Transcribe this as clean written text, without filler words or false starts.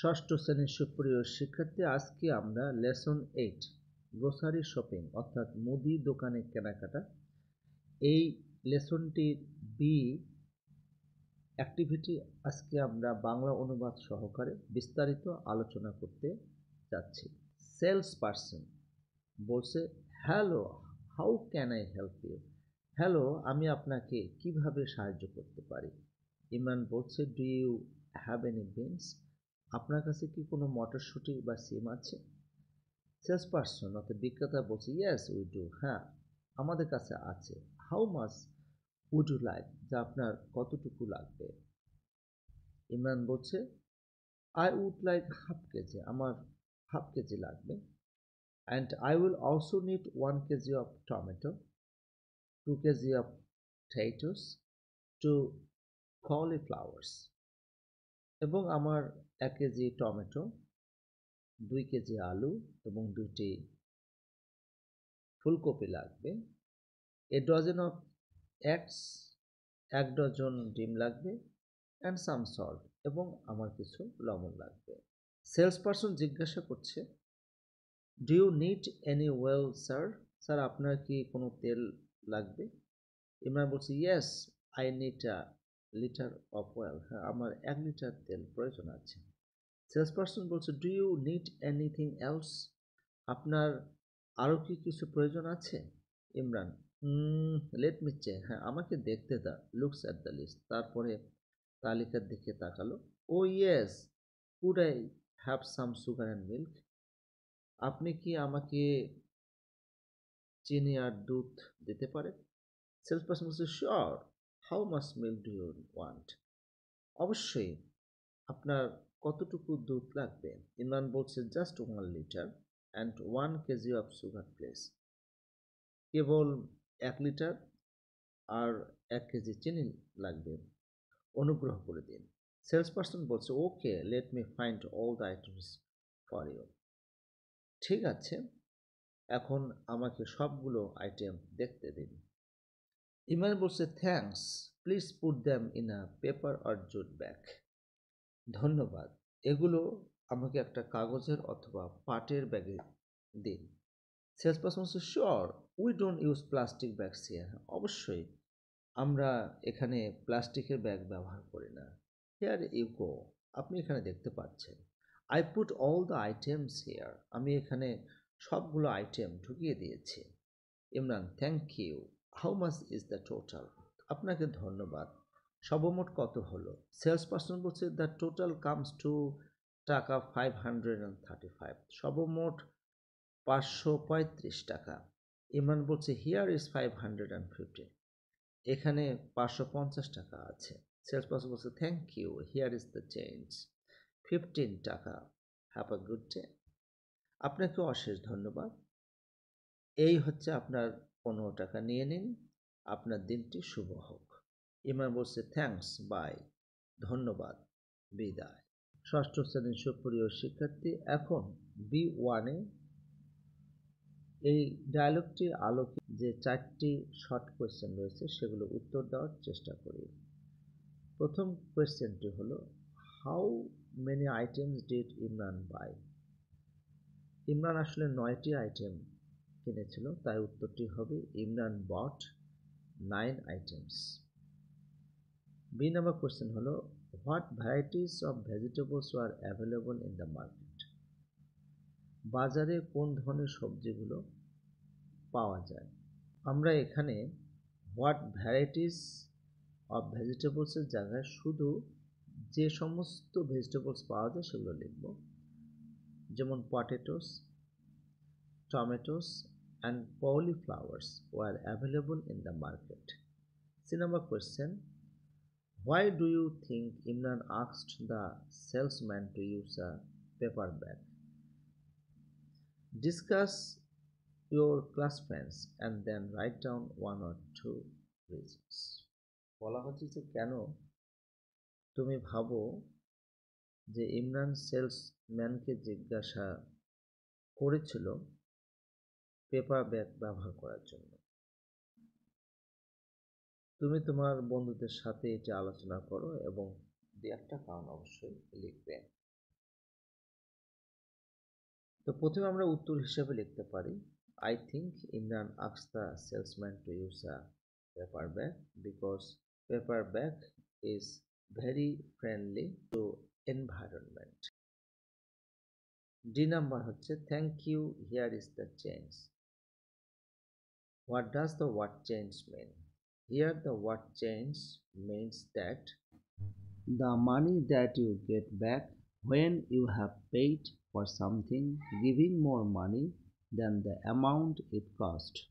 ষষ্ঠ শ্রেণীর সুপ্রিয় শিক্ষার্থী, আজকে আমরা লেসন 8 গ্রোসারি শপিং অর্থাৎ মুদি দোকানে কেনাকাটা এই লেসনটির বি অ্যাক্টিভিটি আজকে আমরা বাংলা অনুবাদ সহকারে বিস্তারিত আলোচনা করতে যাচ্ছি। সেলস পারসন বলছে, hello, how can I help you? Hello, আমি আপনাকে কিভাবে সাহায্য করতে পারি? ইমরান বলছে, do you have any beans? আপনার কাছে কি কোনো মটরশুঁটি বা সিম আছে? সেলস পারসন অর্থাৎ বিক্রেতা বলছে, ইয়েস উই ডু, হ্যাঁ আমাদের কাছে আছে। How much would you like? যা আপনার কতটুকু লাগবে? ইমরান বলছে, I would like half kg, আমার হাফ কেজি লাগবে। And I will also need 1 KG of tomato, 2 kg of potatoes, 2 cauliflowers, এবং আমার 1 কেজি টমেটো, 2 কেজি আলু এবং 2টি ফুলকপি লাগবে। এ ডজন অফ এগস, 1 ডজন ডিম লাগবে। অ্যান্ড সাম সল্ট, এবং আমার কিছু লবণ লাগবে। সেলস পারসন জিজ্ঞাসা করছে, do you need any oil sir? Sir আপনার কি কোনো তেল লাগবে? ইমরান বলছে, yes I need a litre of oil, হ্যাঁ আমার 1 লিটার তেল প্রয়োজন আছে। সেলস পারসন বলছে, do you need anything else? আপনার আরও কি কিছু প্রয়োজন আছে? ইমরান, লেট মি চেক, হ্যাঁ আমাকে দেখতে দাও। লুকস অ্যাট দ্য লিস্ট, তারপরে তালিকার দিকে তাকালো। Oh yes, could I have some sugar and milk? আপনি কি আমাকে চিনি আর দুধ দিতে পারেন? সেলস পারসন বলছে, sure, how much milk do you want? অবশ্যই, আপনার কতটুকু দুধ লাগবে? ইমরান বলছে, just 1 litre and 1 KG of sugar please, কেবল 1 লিটার আর 1 কেজি চিনি লাগবে, অনুগ্রহ করে দিন। সেলস পারসন বলছে, okay let me find all the items for you. ঠিক আছে, এখন আমাকে সবগুলো আইটেম দেখতে দিন। ইমরান বলছে, thanks, please put them in a paper or jute bag. ধন্যবাদ, এগুলো আমাকে একটা কাগজের অথবা পাটের ব্যাগে দিন। সেলস পারসন বলছে, sure, we don't use plastic bags here. অবশ্যই, আমরা এখানে প্লাস্টিকের ব্যাগ ব্যবহার করি না। হিয়ার ইউ গো, আপনি এখানে দেখতে পাচ্ছেন। I put all the items here, আমি এখানে সবগুলো আইটেম ঢুকিয়ে দিয়েছি। Imran, thank you, how much is the total? আপনাকে ধন্যবাদ, সর্বমোট কত হলো? সেলস পারসন বলছে, দ্য টোটাল কামস টু টাকা 535, সর্বমোট 535 টাকা। ইমরান বলছে, হিয়ার ইজ 550, এখানে 550 টাকা আছে। সেলস পারসন বলছে, thank you, here is the change, 15 টাকা, হ্যাভ আ গুড ডে। আপনাকে অশেষ ধন্যবাদ, এই হচ্ছে আপনার 15 টাকা, নিয়ে নিন, আপনার দিনটি শুভ হোক। ইমরান বলছে, থ্যাঙ্কস, বাই, ধন্যবাদ, বিদায়। ষষ্ঠ শ্রেণীর সুপ্রিয় শিক্ষার্থী, এখন B1-এ এই ডায়ালগটির আলোকে যে 4টি শর্ট কোয়েশ্চেন রয়েছে সেগুলো উত্তর দেওয়ার চেষ্টা করি। প্রথম কোয়েশ্চেনটি হলো, how many items did Imran buy? Imran আসলে 9টি আইটেম কিনেছিল, তাই উত্তরটি হবে ইমরান বট 9 items. B number question হলো, what varieties of vegetables were available in the market? বাজারে কোন ধরনের সবজিগুলো পাওয়া যায়? আমরা এখানে what varieties of vegetables এর জায়গায় শুধু যে সমস্ত ভেজিটেবলস পাওয়া যায় সেগুলো লিখব, যেমন potatoes, tomatoes and cauliflowers were available in the market. C number question, why do you think Imran asked the salesman to use a paper bag? Discuss your class friends and then write down 1 or 2 reasons. বলা হচ্ছে যে কেন তুমি ভাবো যে ইমরান সেলসম্যানকে জিজ্ঞাসা করেছিল paper bag ব্যবহার করার জন্য। তুমি তোমার বন্ধুদের সাথে এটা আলোচনা করো এবং 2-1টা কারণ অবশ্যই লিখবে। তো প্রথমে আমরা উত্তর হিসেবে লিখতে পারি, I think Imran asked the salesman to use a paper bag because paper bag is very friendly to environment. D number হচ্ছে thank you, here is the change. What does the word change mean? Here the word change means that the money that you get back when you have paid for something, giving more money than the amount it cost.